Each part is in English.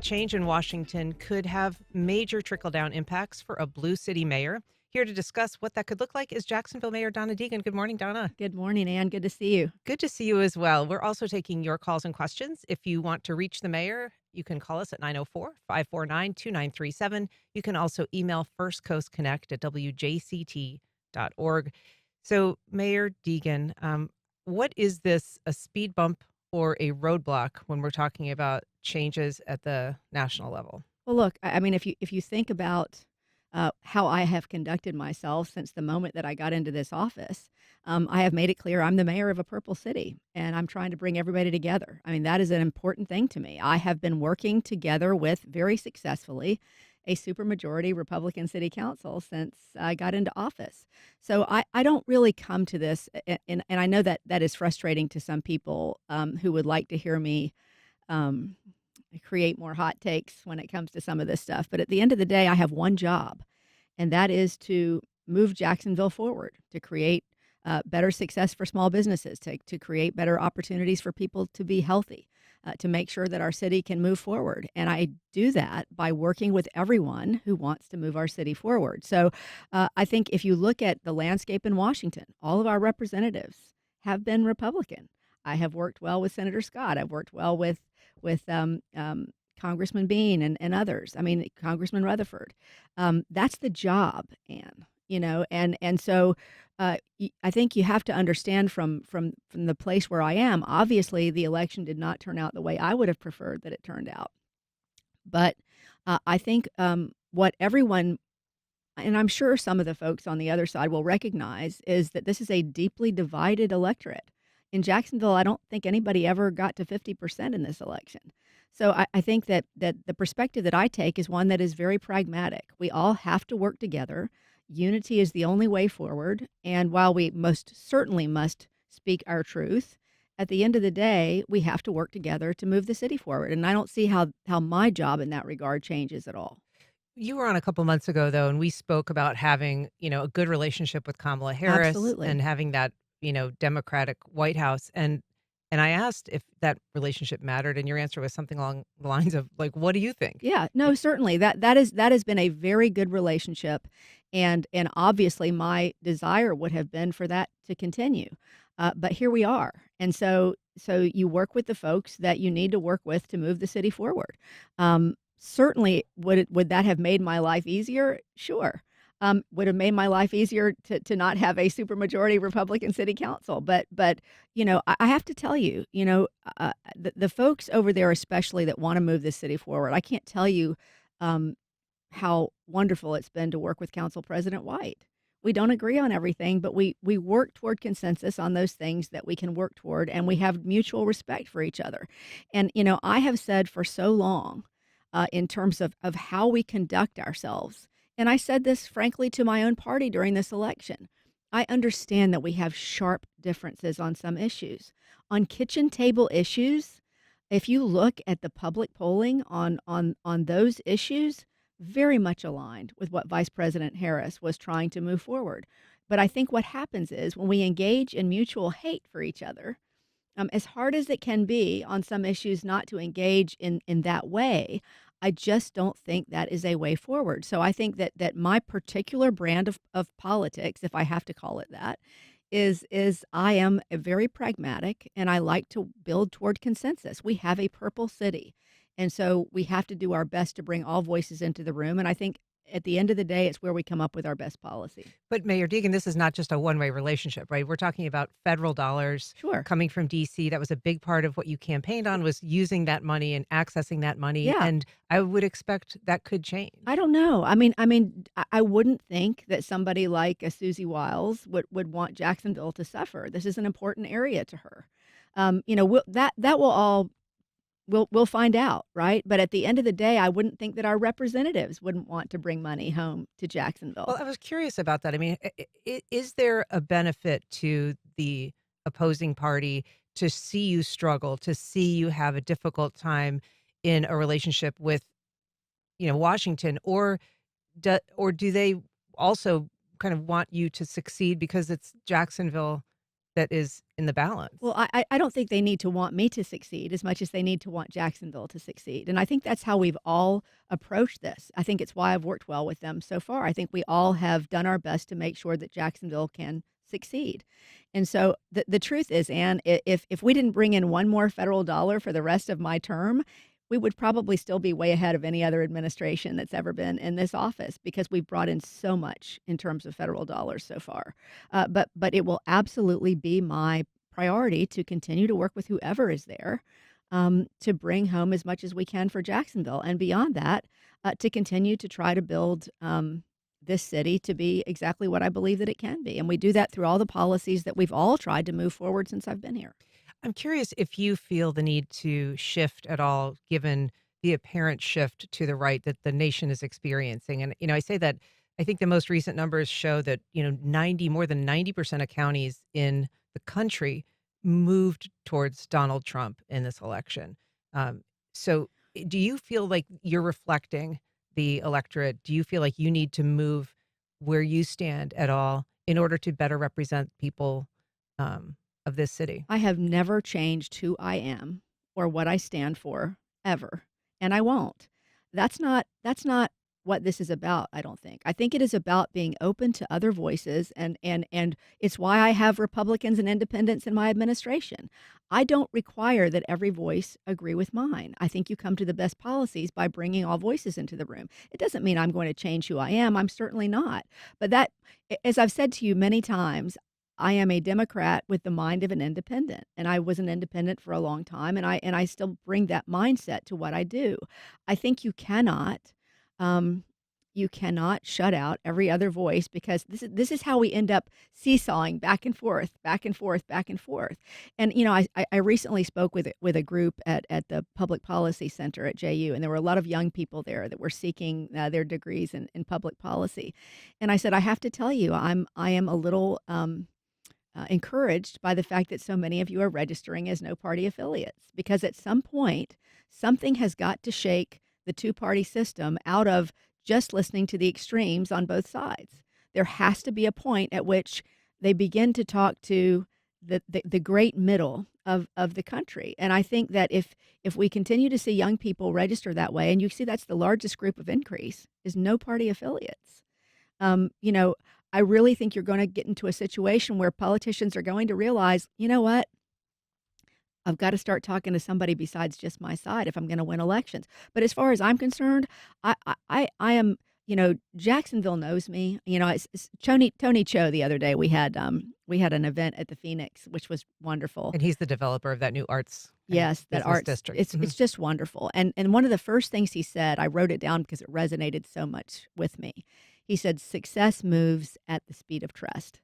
change in Washington could have major trickle-down impacts for a blue city mayor. Here to discuss what that could look like is Jacksonville Mayor Donna Deegan. Good morning, Donna. Good morning, Ann. Good to see you. Good to see you as well. We're also taking your calls and questions. If you want to reach the mayor, you can call us at 904-549-2937. You can also email firstcoastconnect@wjct.org. So, Mayor Deegan, what is this, a speed bump or a roadblock when we're talking about changes at the national level? Well, look, I mean, if you think about how I have conducted myself since the moment that I got into this office, I have made it clear I'm the mayor of a purple city, and I'm trying to bring everybody together. I mean, that is an important thing to me. I have been working together with very successfully a supermajority Republican city council since I got into office. So I don't really come to this, and I know that that is frustrating to some people who would like to hear me. Um, Create more hot takes when it comes to some of this stuff. But at the end of the day, I have one job, and that is to move Jacksonville forward, to create better success for small businesses, to create better opportunities for people to be healthy, to make sure that our city can move forward. And I do that by working with everyone who wants to move our city forward. So I think if you look at the landscape in Washington, all of our representatives have been Republican. I have worked well with Senator Scott. I've worked well with Congressman Bean and others. I mean, Congressman Rutherford. That's the job, Anne. And so I think you have to understand from the place where I am. Obviously, the election did not turn out the way I would have preferred that it turned out. But I think what everyone, and I'm sure some of the folks on the other side will recognize, is that this is a deeply divided electorate. In Jacksonville, I don't think anybody ever got to 50% in this election. So I think that the perspective that I take is one that is very pragmatic. We all have to work together. Unity is the only way forward. And while we most certainly must speak our truth, at the end of the day, we have to work together to move the city forward. And I don't see how my job in that regard changes at all. You were on a couple months ago, though, and we spoke about having, a good relationship with Kamala Harris Absolutely. and having that, Democratic White House. And I asked if that relationship mattered, and your answer was something along the lines of like, "What do you think?" Yeah, no, certainly. That has been a very good relationship, and obviously my desire would have been for that to continue. But here we are. And so you work with the folks that you need to work with to move the city forward. Certainly would that have made my life easier? Sure. Would have made my life easier to not have a supermajority Republican city council. But I have to tell you, the folks over there, especially that want to move this city forward, I can't tell you um, how wonderful it's been to work with Council President White. We don't agree on everything, but we work toward consensus on those things that we can work toward, and we have mutual respect for each other. And I have said for so long, in terms of how we conduct ourselves. And I said this frankly to my own party during this election. I understand that we have sharp differences on some issues. On kitchen table issues, if you look at the public polling on those issues, very much aligned with what Vice President Harris was trying to move forward. But I think what happens is when we engage in mutual hate for each other, as hard as it can be on some issues not to engage in that way, I just don't think that is a way forward. So I think that my particular brand of politics, if I have to call it that, is I am a very pragmatic and I like to build toward consensus. We have a purple city. And so we have to do our best to bring all voices into the room. And I think at the end of the day, it's where we come up with our best policy. But Mayor Deegan, this is not just a one-way relationship, right? We're talking about federal dollars Sure. coming from DC. That was a big part of what you campaigned on, was using that money and accessing that money. Yeah. And I would expect that could change. I don't know. I wouldn't think that somebody like a Susie Wiles would want Jacksonville to suffer. This is an important area to her. That will all we'll find out, right? But at the end of the day, I wouldn't think that our representatives wouldn't want to bring money home to Well, Jacksonville. I was curious about that. I mean, is there a benefit to the opposing party to see you struggle, to see you have a difficult time in a relationship with, Washington, or do they also kind of want you to succeed because it's Jacksonville that is in the Well, balance. I don't think they need to want me to succeed as much as they need to want Jacksonville to succeed, and I think that's how we've all approached this. I think it's why I've worked well with them so far. I think we all have done our best to make sure that Jacksonville can succeed, and so the truth is, Anne, if we didn't bring in one more federal dollar for the rest of my term, we would probably still be way ahead of any other administration that's ever been in this office because we've brought in so much in terms of federal dollars so far. But it will absolutely be my priority to continue to work with whoever is there, to bring home as much as we can for Jacksonville, and beyond that, to continue to try to build, this city to be exactly what I believe that it can be, and we do that through all the policies that we've all tried to move forward since I've been here. I'm curious if you feel the need to shift at all given the apparent shift to the right that the nation is experiencing. And, I say that I think the most recent numbers show that, 90, more than 90% of counties in the country moved towards Donald Trump in this election. Um, so do you feel like you're reflecting the electorate? Do you feel like you need to move where you stand at all in order to better represent people of this city? I have never changed who I am or what I stand for ever, and I won't. That's not what this is about, I don't think. I think it is about being open to other voices, and it's why I have Republicans and independents in my administration. I don't require that every voice agree with mine. I think you come to the best policies by bringing all voices into the room. It doesn't mean I'm going to change who I am. I'm certainly not. But as I've said to you many times, I am a Democrat with the mind of an independent, and I was an independent for a long time, and I still bring that mindset to what I do. I think um, you cannot shut out every other voice because this is how we end up seesawing back and forth, back and forth, back and forth. And I recently spoke with a group at the Public Policy Center at JU, and there were a lot of young people there that were seeking their degrees in public policy. And I said, I have to tell you, I am a little encouraged by the fact that so many of you are registering as no party affiliates because at some point, something has got to shake the two-party system out of just listening to the extremes on both sides. There has to be a point at which they begin to talk to the great middle of the country. And I think that if we continue to see young people register that way, and you see that's the largest group of increase, is no party affiliates. Um, you know, I really think you're gonna get into a situation where politicians are going to realize, "You know what? I've gotta start talking to somebody besides just my side if I'm gonna win elections." But as far as I'm concerned, I am Jacksonville knows me. It's Tony Cho the other day, we had an event at the Phoenix, which was wonderful. And he's the developer of that new arts and Yes, that business arts district. it's just wonderful, and one of the first things he said, I wrote it down because it resonated so much with me. He said, "Success moves at the speed of trust."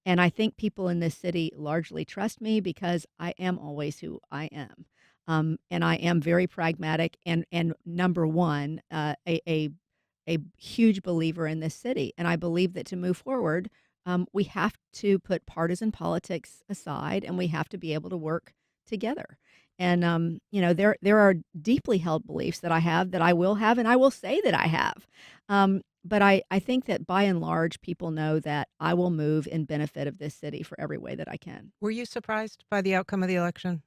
And I think people in this city largely trust me because I am always who I am. And I am very pragmatic and number one, a huge believer in this city. And I believe that to move forward, we have to put partisan politics aside and we have to be able to work together. And there are deeply held beliefs that I have that I will have and I will say that I have. But I think that by and large, people know that I will move in benefit of this city for every way that I can. Were you surprised by the outcome of the election?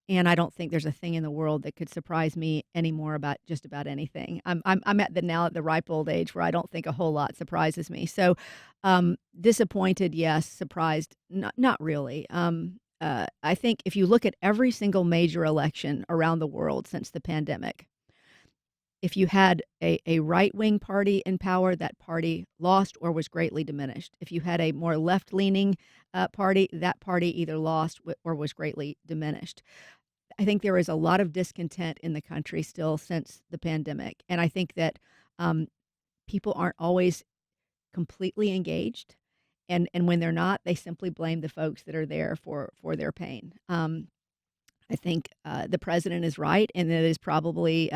And I don't think there's a thing in the world that could surprise me anymore about just about anything. I'm at the ripe old age where I don't think a whole lot surprises me. So, disappointed, yes. Surprised, not really. I think if you look at every single major election around the world since the pandemic, if you had a right-wing party in power, that party lost or was greatly diminished. If you had a more left-leaning, party, that party either lost or was greatly diminished. I think there is a lot of discontent in the country still since the pandemic, and I think that, um, people aren't always completely engaged, and when they're not, they simply blame the folks that are there for their pain. I think, the president is right, and it is probably,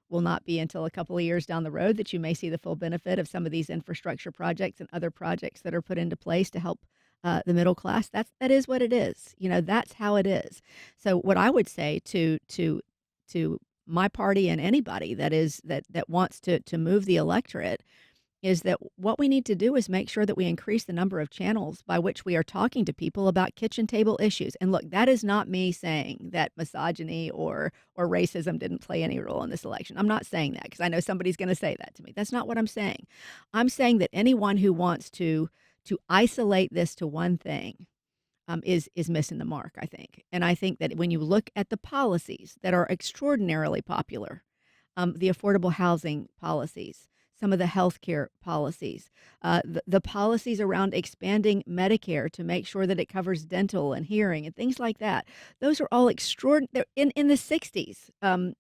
will not be until a couple of years down the road that you may see the full benefit of some of these infrastructure projects and other projects that are put into place to help, the middle class. That is what it is. That's how it is. So what I would say to my party and anybody that wants to move the electorate is that what we need to do is make sure that we increase the number of channels by which we are talking to people about kitchen table issues. And look, that is not me saying that misogyny or racism didn't play any role in this election. I'm not saying that because I know somebody's going to say that to me. That's not what I'm saying. I'm saying that anyone who wants to isolate this to one thing is missing the mark, I think. And I think that when you look at the policies that are extraordinarily popular, the affordable housing policies, some of the healthcare policies, the policies around expanding Medicare to make sure that it covers dental and hearing and things like that. Those are all extraordinary in the 60s,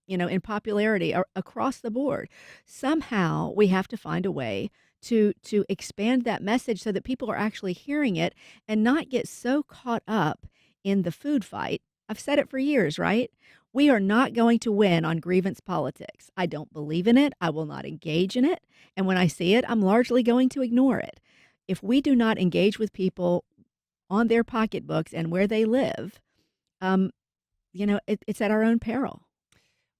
in popularity across the board. Somehow we have to find a way to expand that message so that people are actually hearing it and not get so caught up in the food fight. I've said it for years, right? We are not going to win on grievance politics. I don't believe in it. I will not engage in it. And when I see it, I'm largely going to ignore it. If we do not engage with people on their pocketbooks and where they live, um, it's at our own peril.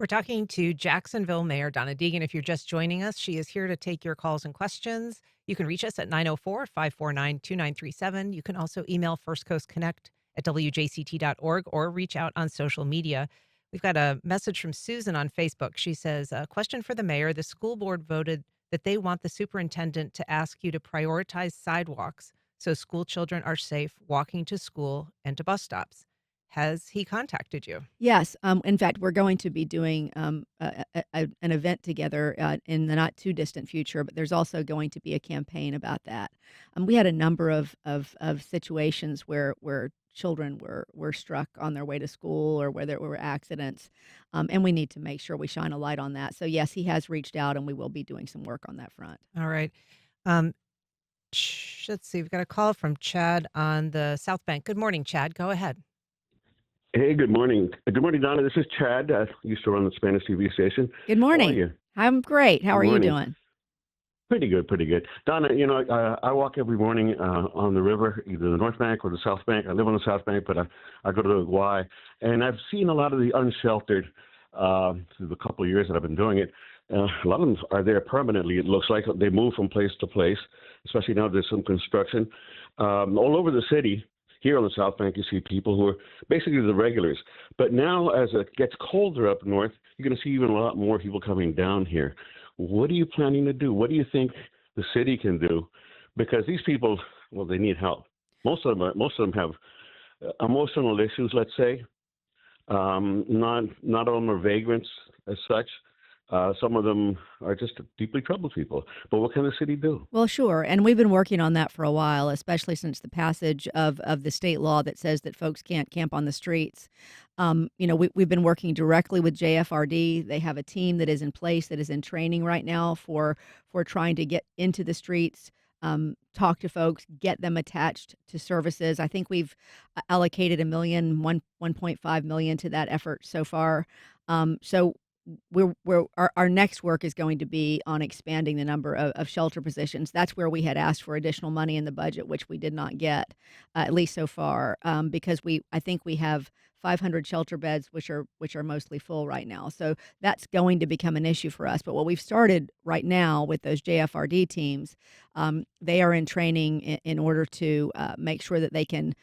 We're talking to Jacksonville Mayor Donna Deegan. If you're just joining us, she is here to take your calls and questions. You can reach us at 904-549-2937. You can also email First Coast Connect at wjct.org or reach out on social media. We've got a message from Susan on Facebook. She says, a question for the mayor. The school board voted that they want the superintendent to ask you to prioritize sidewalks so school children are safe walking to school and to bus stops. Has he contacted you? Yes, in fact, we're going to be doing an event together in the not too distant future, but there's also going to be a campaign about that. We had a number of situations where children were struck on their way to school or where there were accidents, and we need to make sure we shine a light on that. So yes, he has reached out, and we will be doing some work on that front. All right. Um, let's see. We've got a call from Chad on the South Bank. Good morning, Chad. Go ahead. Hey, good morning. Good morning, Donna. This is Chad. I used to run the Spanish TV station. Good How are morning. you? I'm great. How Good are you morning. doing? Pretty good, pretty good. Donna, I walk every morning on the river, either the North Bank or the South Bank. I live on the South Bank, but I go to the Y. And I've seen a lot of the unsheltered through the couple of years that I've been doing it. A lot of them are there permanently. It looks like they move from place to place, especially now there's some construction. All over the city, here on the South Bank, you see people who are basically the regulars. But now, as it gets colder up north, you're going to see even a lot more people coming down here. What are you planning to do? What do you think the city can do? Because these people, well, they need help. Most of them have emotional issues, let's say. Not all of them are vagrants as such. Some of them are just deeply troubled people. But what can the city do? Well, sure, and we've been working on that for a while, especially since the passage of the state law that says that folks can't camp on the streets. We've been working directly with JFRD. They have a team that is in place that is in training right now for trying to get into the streets, talk to folks, get them attached to services. I think we've allocated 1.5 million to that effort so far. So our next work is going to be on expanding the number of shelter positions. That's where we had asked for additional money in the budget, which we did not get, at least so far, because I think we have 500 shelter beds, which are mostly full right now. So that's going to become an issue for us. But what we've started right now with those JFRD teams, they are in training in order to make sure that they can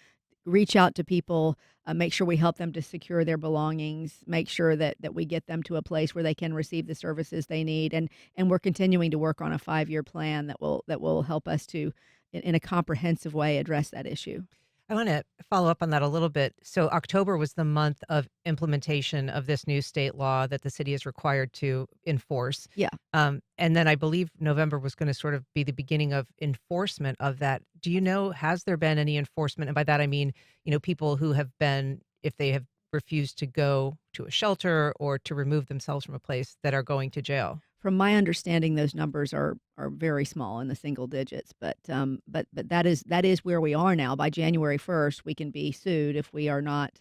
reach out to people, make sure we help them to secure their belongings, make sure that we get them to a place where they can receive the services they need, and we're continuing to work on a 5-year plan that will help us to, in a comprehensive way, address that issue. I want to follow up on that a little bit. So October was the month of implementation of this new state law that the city is required to enforce. Yeah. And then I believe November was going to sort of be the beginning of enforcement of that. Do you know, has there been any enforcement? And by that, I mean, people who have been, if they have refused to go to a shelter or to remove themselves from a place, that are going to jail. From my understanding, those numbers are very small, in the single digits, but that is where we are now. By January 1st, we can be sued if we are not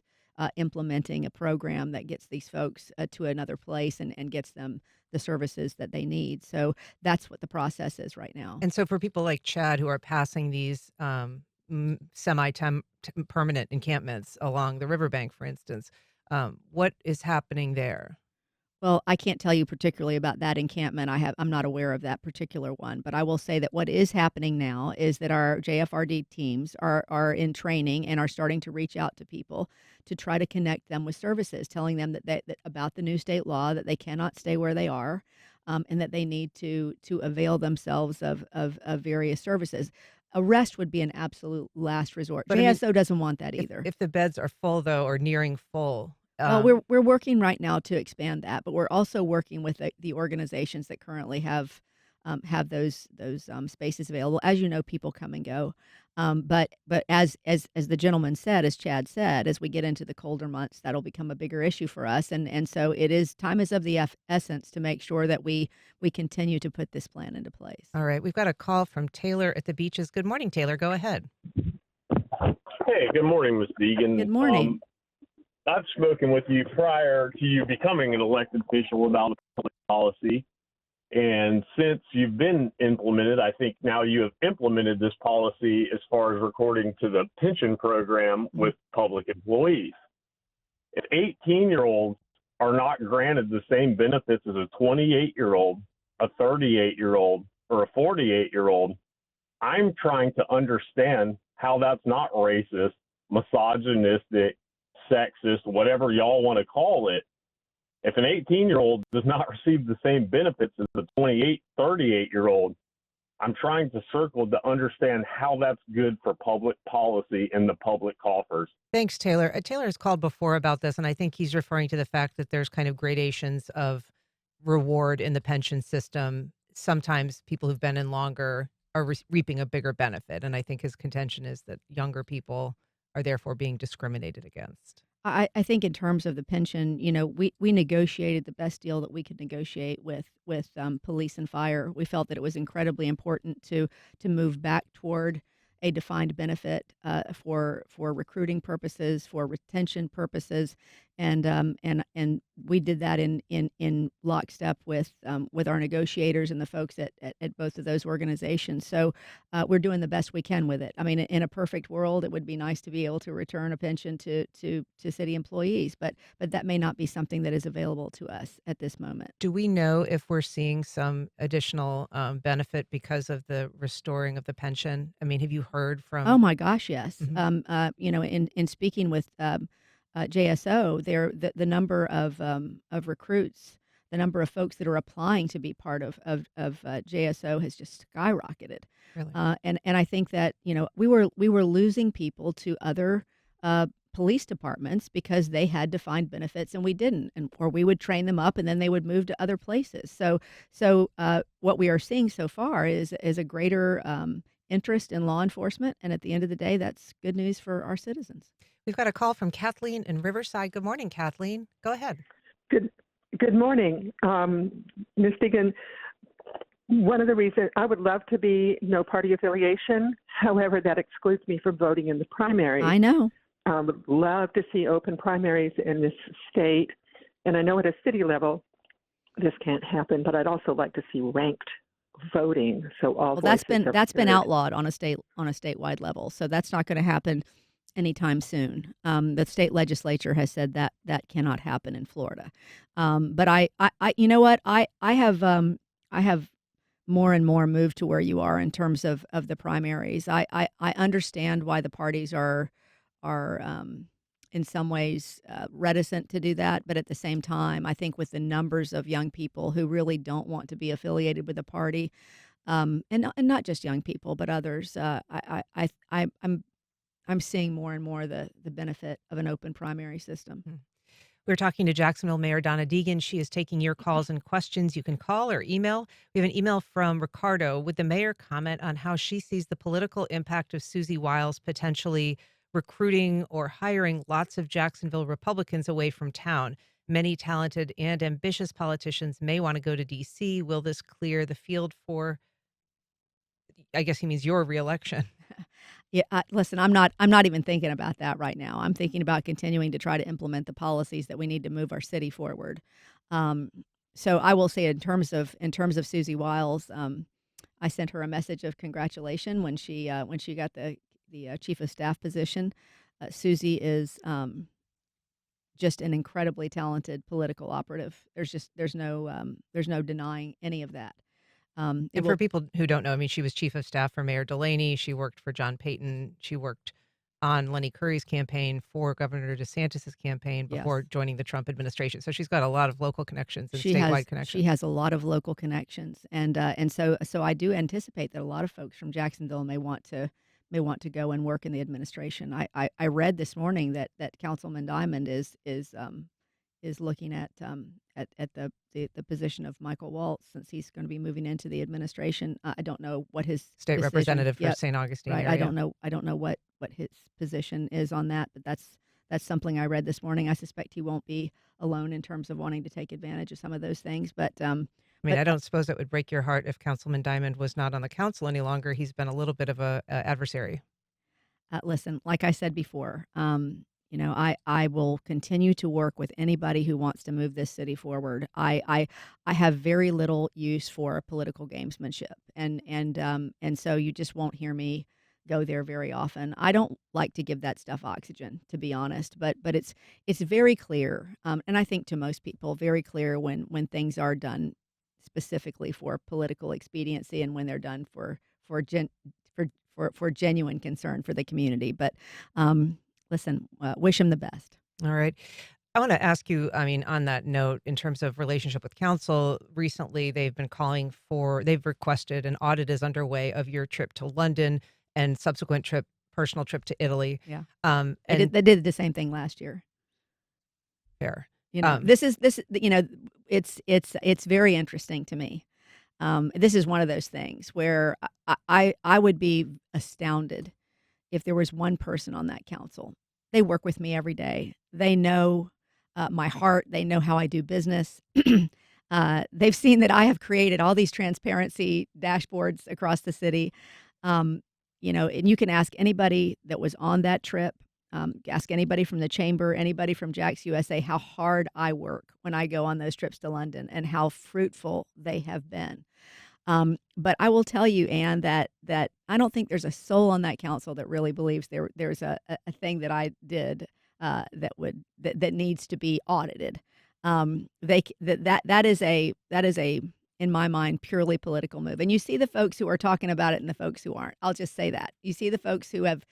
implementing a program that gets these folks to another place and gets them the services that they need. So that's what the process is right now. And so for people like Chad who are passing these permanent encampments along the riverbank, for instance, what is happening there? Well, I can't tell you particularly about that encampment. I'm not aware of that particular one, but I will say that what is happening now is that our JFRD teams are in training and are starting to reach out to people to try to connect them with services, telling them that about the new state law, that they cannot stay where they are, and that they need to avail themselves of various services. Arrest would be an absolute last resort. But I mean, JSO doesn't want that if either. if the beds are full though or nearing full, Well, we're working right now to expand that, but we're also working with the organizations that currently have those spaces available. As you know, people come and go, but as the gentleman said, as Chad said, as we get into the colder months, that'll become a bigger issue for us, and so time is of the essence to make sure that we continue to put this plan into place. all right, we've got a call from Taylor at the beaches. Good morning, Taylor. Go ahead. Hey, good morning, Ms. Good Deegan. morning. I've spoken with you prior to you becoming an elected official about public policy. And since you've been implemented, I think now you have implemented this policy as far as recording to the pension program with public employees. If 18-year-olds are not granted the same benefits as a 28-year-old, a 38-year-old, or a 48-year-old, I'm trying to understand how that's not racist, misogynistic, sexist, whatever y'all want to call it. If an 18-year-old does not receive the same benefits as a 28, 38-year-old, I'm trying to circle to understand how that's good for public policy and the public coffers. Thanks, Taylor. Taylor has called before about this, and I think he's referring to the fact that there's kind of gradations of reward in the pension system. Sometimes people who've been in longer are reaping a bigger benefit, and I think his contention is that younger people are therefore being discriminated against. I think in terms of the pension, we negotiated the best deal that we could negotiate with police and fire. We felt that it was incredibly important to move back toward a defined benefit for recruiting purposes, for retention purposes, and we did that in lockstep with our negotiators and the folks at both of those organizations. So we're doing the best we can with it. I mean, in a perfect world, it would be nice to be able to return a pension to city employees, but that may not be something that is available to us at this moment. Do we know if we're seeing some additional benefit because of the restoring of the pension? I mean, have you heard Oh from? my gosh, yes. Mhm. In speaking with JSO, the number of recruits, the number of folks that are applying to be part of JSO has just skyrocketed. Really? And I think that we were losing people to other police departments because they had defined benefits and we didn't, and or we would train them up and then they would move to other places. So what we are seeing so far is a greater interest in law enforcement, and at the end of the day, that's good news for our citizens. We've got a call from Kathleen in Riverside. Good morning, Kathleen. Go ahead. Good good morning. Ms. Deegan, one of the reasons I would love to be no party affiliation. However, that excludes me from voting in the primaries. I know. Would love to see open primaries in this state. And I know at a city level, this can't happen, but I'd also like to see ranked voting. So all Well, that's voices been are that's been heard. outlawed on a statewide level, so that's not going to happen anytime soon. The state legislature has said that that cannot happen in Florida. But you know what, I have more and more moved to where you are in terms of the primaries. I understand why the parties are in some ways reticent to do that, but at the same time, I think with the numbers of young people who really don't want to be affiliated with a party, and not just young people, but others, I'm seeing more and more the benefit of an open primary system. Mm. We're talking to Jacksonville Mayor Donna Deegan. She is taking your calls and questions. You can call or email. We have an email from Ricardo. Would the mayor comment on how she sees the political impact of Susie Wiles potentially recruiting or hiring lots of Jacksonville Republicans away from town? Many talented and ambitious politicians may want to go to D.C. Will this clear the field for, I guess he means your reelection? Yeah, listen, I'm not even thinking about that right now. I'm thinking about continuing to try to implement the policies that we need to move our city forward. Um, so I will say in terms of Susie Wiles, I sent her a message of congratulation when she got the chief of staff position. Susie is just an incredibly talented political operative. There's no denying any of that. It And for will. people who don't know, I mean, she was chief of staff for Mayor Delaney. She worked for John Payton. She worked on Lenny Curry's campaign, for Governor DeSantis's campaign before Yes. joining the Trump administration. So she's got a lot of local connections and She statewide has she connections. has a lot of local connections, and so I do anticipate that a lot of folks from Jacksonville may want to go and work in the administration. I read this morning that Councilman Diamond is looking at the position of Michael Waltz, since he's going to be moving into the administration. I don't know what his State decision. representative for Yep, St. Augustine right. area. I don't know what his position is on that, but that's something I read this morning. I suspect he won't be alone in terms of wanting to take advantage of some of those things. I mean, But I don't suppose it would break your heart if Councilman Diamond was not on the council any longer. He's been a little bit of a adversary. listen, like I said before, I will continue to work with anybody who wants to move this city forward. I have very little use for political gamesmanship, and so you just won't hear me go there very often. I don't like to give that stuff oxygen, to be honest, but it's very clear, and I think to most people, very clear when things are done specifically for political expediency, and when they're done for gen, for genuine concern for the community. But listen, wish him the best. All right. I want to ask you, I mean, on that note, in terms of relationship with council, recently they've requested an audit is underway of your trip to London and subsequent personal trip to Italy. Yeah, And they did the same thing last year. fair. This is this. It's very interesting to me. This is one of those things where I would be astounded if there was one person on that council. They work with me every day. They know my heart. They know how I do business. They've seen that I have created all these transparency dashboards across the city. And you can ask anybody that was on that trip. Ask anybody from the chamber, anybody from Jax USA, how hard I work when I go on those trips to London, and how fruitful they have been. But I will tell you, Anne, that I don't think there's a soul on that council that really believes there's a thing that I did that needs to be audited. That is a in my mind purely political move. And you see the folks who are talking about it and the folks who aren't. I'll just say that. You see the folks who have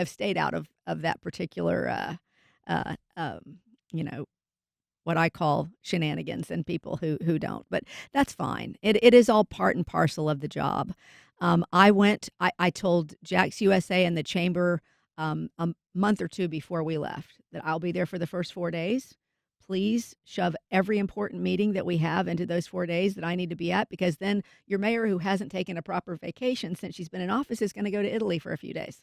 stayed out of that particular what I call shenanigans, and people who don't. But that's fine. It is all part and parcel of the job. I told Jax USA and the chamber a month or two before we left that I'll be there for the first 4 days. Please shove every important meeting that we have into those 4 days that I need to be at, because then your mayor, who hasn't taken a proper vacation since she's been in office, is going to go to Italy for a few days.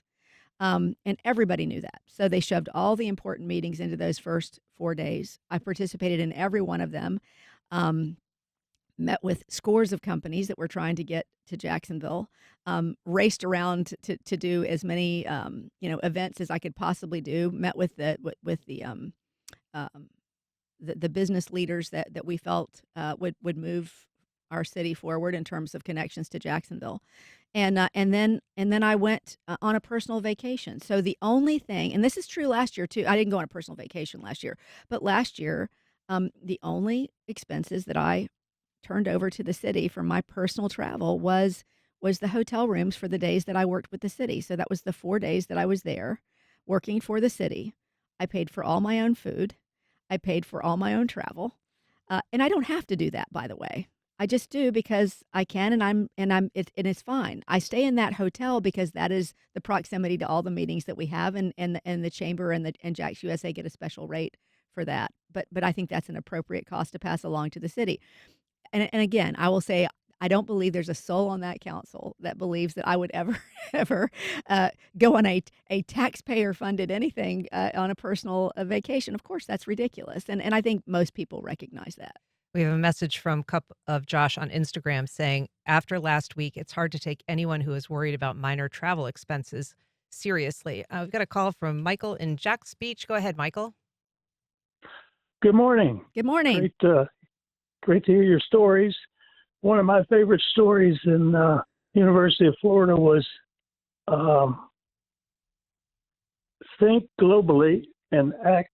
And everybody knew that. So they shoved all the important meetings into those first 4 days. I participated in every one of them, met with scores of companies that were trying to get to Jacksonville, raced around to do as many events as I could possibly do, met with the business leaders that we felt would move our city forward in terms of connections to Jacksonville. And then I went on a personal vacation. So the only thing, and this is true last year too, I didn't go on a personal vacation last year, but last year, the only expenses that I turned over to the city for my personal travel was the hotel rooms for the days that I worked with the city. So that was the 4 days that I was there working for the city. I paid for all my own food. I paid for all my own travel. And I don't have to do that, by the way. I just do because I can, and it's fine. I stay in that hotel because that is the proximity to all the meetings that we have, and the chamber and Jax USA get a special rate for that. But I think that's an appropriate cost to pass along to the city. And again, I will say, I don't believe there's a soul on that council that believes that I would ever go on a taxpayer funded anything on a personal vacation. Of course, that's ridiculous, and I think most people recognize that. we have a message from Cup of Josh on Instagram saying, after last week, it's hard to take anyone who is worried about minor travel expenses seriously. We've got a call from Michael in Jack's Beach. Go ahead, Michael. Good morning. Good morning. Great to hear your stories. One of my favorite stories in University of Florida was think globally and act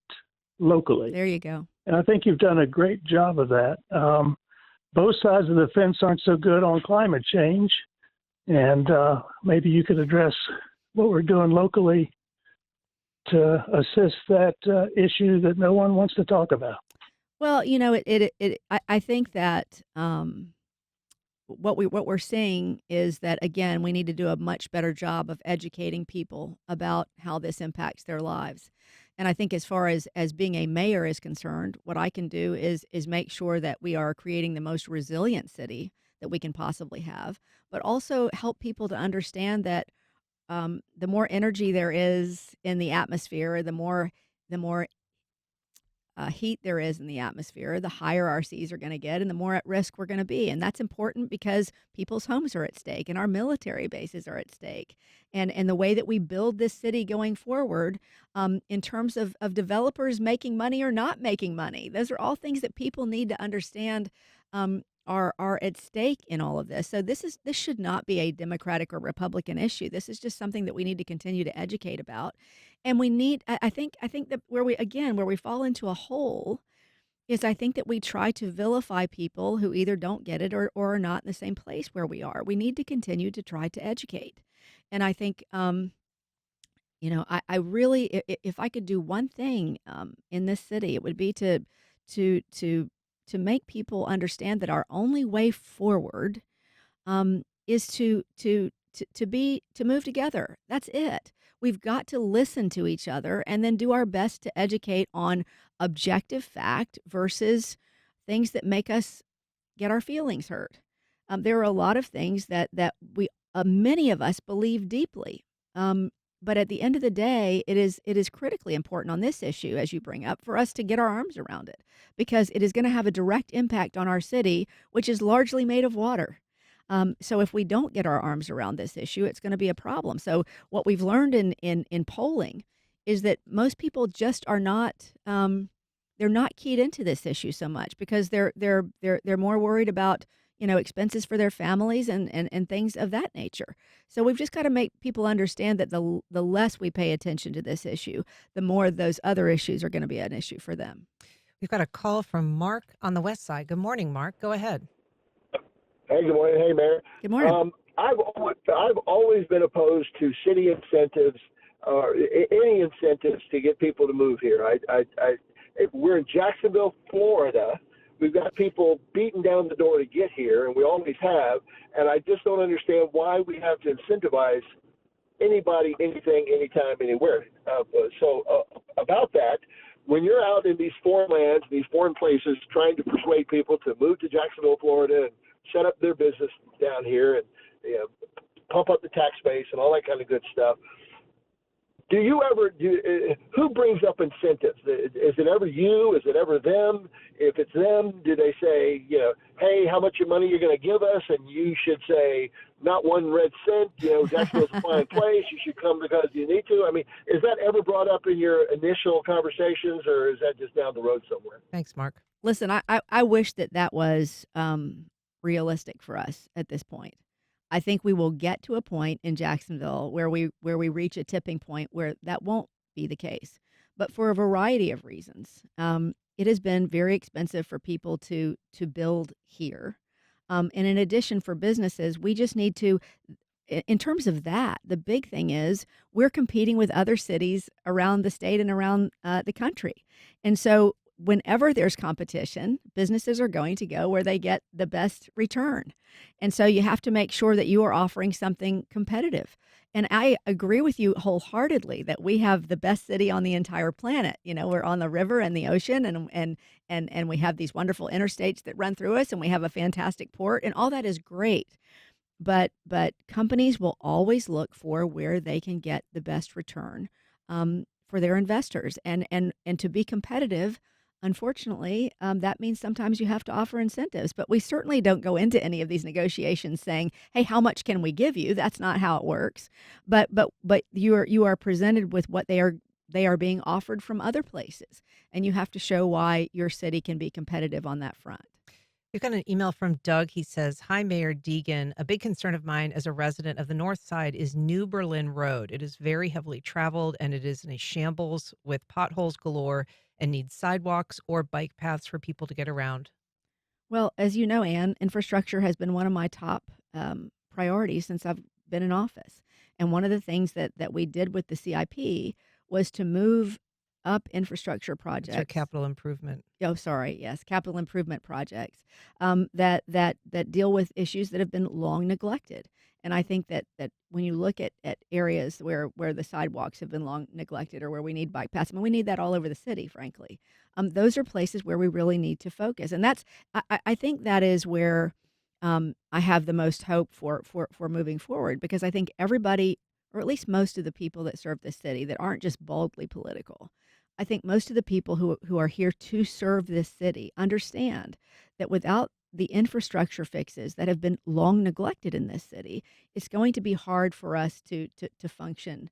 locally. There you go. And I think you've done a great job of that. Both sides of the fence aren't so good on climate change. And maybe you could address what we're doing locally to assist that issue that no one wants to talk about. Well, I think that what we're seeing is that, again, we need to do a much better job of educating people about how this impacts their lives. And I think as far as being a mayor is concerned, what I can do is make sure that we are creating the most resilient city that we can possibly have, but also help people to understand that the more energy there is in the atmosphere, the more heat there is in the atmosphere, the higher our seas are going to get and the more at risk we're going to be. And that's important because people's homes are at stake and our military bases are at stake. And the way that we build this city going forward, in terms of developers making money or not making money, those are all things that people need to understand are at stake in all of this. So this should not be a Democratic or Republican issue. This is just something that we need to continue to educate about. And we need, I think that where we fall into a hole is I think that we try to vilify people who either don't get it or are not in the same place where we are. We need to continue to try to educate. And I think, I really, if I could do one thing in this city, it would be to make people understand that our only way forward is to move together. That's it. We've got to listen to each other and then do our best to educate on objective fact versus things that make us get our feelings hurt. There are a lot of things that we many of us believe deeply. But at the end of the day, it is critically important on this issue, as you bring up, for us to get our arms around it, because it is going to have a direct impact on our city, which is largely made of water. So if we don't get our arms around this issue, it's going to be a problem. So what we've learned in polling is that most people just are not they're not keyed into this issue so much because they're more worried about expenses for their families and things of that nature. So we've just got to make people understand that the less we pay attention to this issue, the more those other issues are going to be an issue for them. We've got a call from Mark on the west side. Good morning, Mark. Go ahead. Hey, good morning. Hey, Mayor. Good morning. I've always been opposed to city incentives or any incentives to get people to move here. We're in Jacksonville, Florida. We've got people beating down the door to get here, and we always have. And I just don't understand why we have to incentivize anybody, anything, anytime, anywhere. About that, when you're out in these foreign lands, these foreign places, trying to persuade people to move to Jacksonville, Florida, and set up their business down here and pump up the tax base and all that kind of good stuff. Do you ever who brings up incentives? Is it ever you? Is it ever them? If it's them, do they say, hey, how much money you're going to give us? And you should say, not one red cent. Jacksonville's a fine place. You should come because you need to. I mean, is that ever brought up in your initial conversations, or is that just down the road somewhere? Thanks, Mark. Listen, I wish that was realistic for us at this point. I think we will get to a point in Jacksonville where we reach a tipping point where that won't be the case. But for a variety of reasons, it has been very expensive for people to build here. And in addition, for businesses, we just need to, in terms of that, the big thing is we're competing with other cities around the state and around the country. And so whenever there's competition, businesses are going to go where they get the best return. And so you have to make sure that you are offering something competitive. And I agree with you wholeheartedly that we have the best city on the entire planet. We're on the river and the ocean and we have these wonderful interstates that run through us and we have a fantastic port and all that is great. But companies will always look for where they can get the best return for their investors. And to be competitive, unfortunately, that means sometimes you have to offer incentives, but we certainly don't go into any of these negotiations saying, "Hey, how much can we give you?" That's not how it works. But you are presented with what they are being offered from other places, and you have to show why your city can be competitive on that front. We've got an email from Doug. He says, "Hi, Mayor Deegan. A big concern of mine as a resident of the North Side is New Berlin Road. It is very heavily traveled and it is in a shambles with potholes galore and needs sidewalks or bike paths for people to get around? Well, as you know, Ann, infrastructure has been one of my top priorities since I've been in office. And one of the things that we did with the CIP was to move up infrastructure It's your projects. capital improvement. Oh, sorry. Yes, capital improvement projects that deal with issues that have been long neglected. And I think that when you look at areas where the sidewalks have been long neglected or where we need bike paths, I mean, we need that all over the city, frankly. Those are places where we really need to focus, and I think that is where I have the most hope for moving forward, because I think everybody, or at least most of the people that serve this city, that aren't just baldly political. I think most of the people who are here to serve this city understand that without the infrastructure fixes that have been long neglected in this city, it's going to be hard for us to function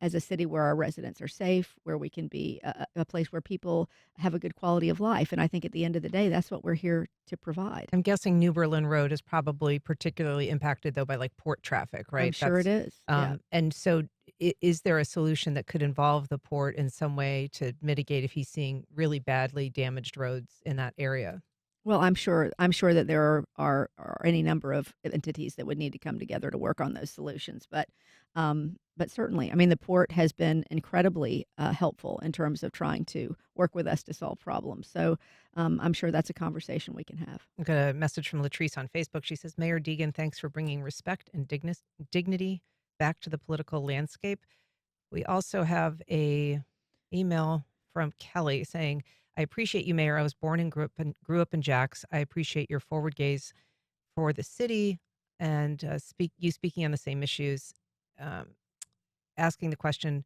as a city where our residents are safe, where we can be a place where people have a good quality of life. And I think at the end of the day, that's what we're here to provide. I'm guessing New Berlin Road is probably particularly impacted, though, by like port traffic, I'm right? sure it is. Yeah. And so is there a solution that could involve the port in some way to mitigate if he's seeing really badly damaged roads in that area? Well, I'm sure that there are any number of entities that would need to come together to work on those solutions. But certainly, I mean, the port has been incredibly helpful in terms of trying to work with us to solve problems. So I'm sure that's a conversation we can have. I got a message from Latrice on Facebook. She says, Mayor Deegan, thanks for bringing respect and dignity back to the political landscape. We also have a email from Kelly saying, I appreciate you, Mayor. I was born and grew up in Jax. I appreciate your forward gaze for the city and speaking on the same issues, um, asking the question,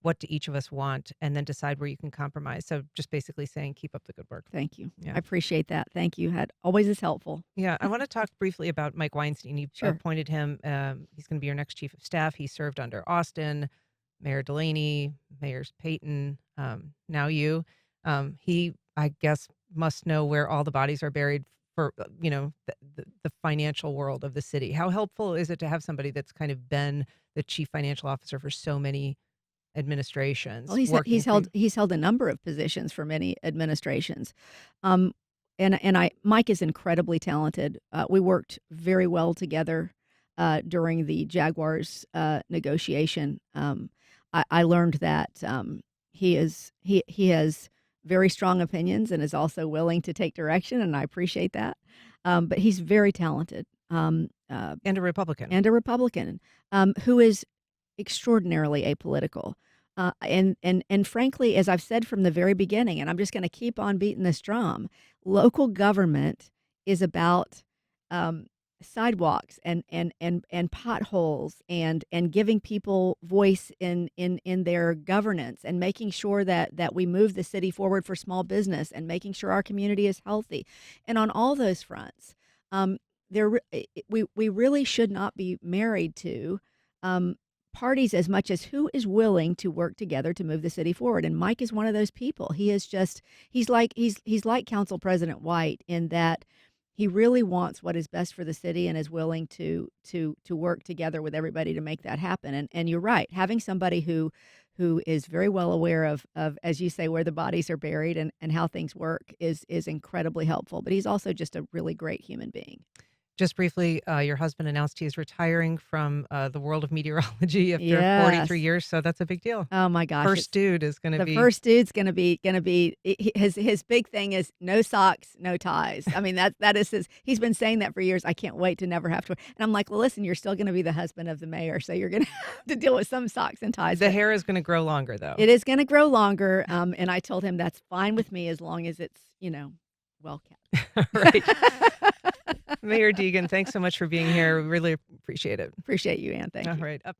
what do each of us want, and then decide where you can compromise. So just basically saying, keep up the good work. Thank you. Yeah. I appreciate that. Thank you. That always is helpful. Yeah, I want to talk briefly about Mike Weinstein. You Sure. appointed him. He's going to be your next chief of staff. He served under Austin, Mayor Delaney, Mayors Payton, now you. He, I guess, must know where all the bodies are buried for, the financial world of the city. How helpful is it to have somebody that's kind of been the chief financial officer for so many administrations? Well, he's held a number of positions for many administrations, um, and Mike is incredibly talented. We worked very well together during the Jaguars negotiation. I learned that he has very strong opinions and is also willing to take direction, and I appreciate that. But he's very talented. And a Republican. Who is extraordinarily apolitical. And frankly, as I've said from the very beginning, and I'm just going to keep on beating this drum, local government is about sidewalks and potholes and giving people voice in their governance and making sure that we move the city forward for small business and making sure our community is healthy. And on all those fronts, we really should not be married to parties as much as who is willing to work together to move the city forward. And Mike is one of those people. He's like Council President White in that he really wants what is best for the city and is willing to work together with everybody to make that happen. And you're right, having somebody who is very well aware of, as you say, where the bodies are buried and how things work is incredibly helpful. But he's also just a really great human being. Just briefly, your husband announced he is retiring from the world of meteorology after Yes. 43 years, so that's a big deal. Oh my gosh. First dude is going to be. The first dude's gonna be his big thing is no socks, no ties. I mean that is he's been saying that for years. I can't wait to never have to. And I'm like, well, listen, you're still gonna be the husband of the mayor, so you're gonna have to deal with some socks and ties. The hair is going to grow longer, though. It is gonna grow longer. And I told him that's fine with me as long as it's well kept. Right. Mayor Deegan, thanks so much for being here. We really appreciate it. Appreciate you, Ann. Thank you. All right. Up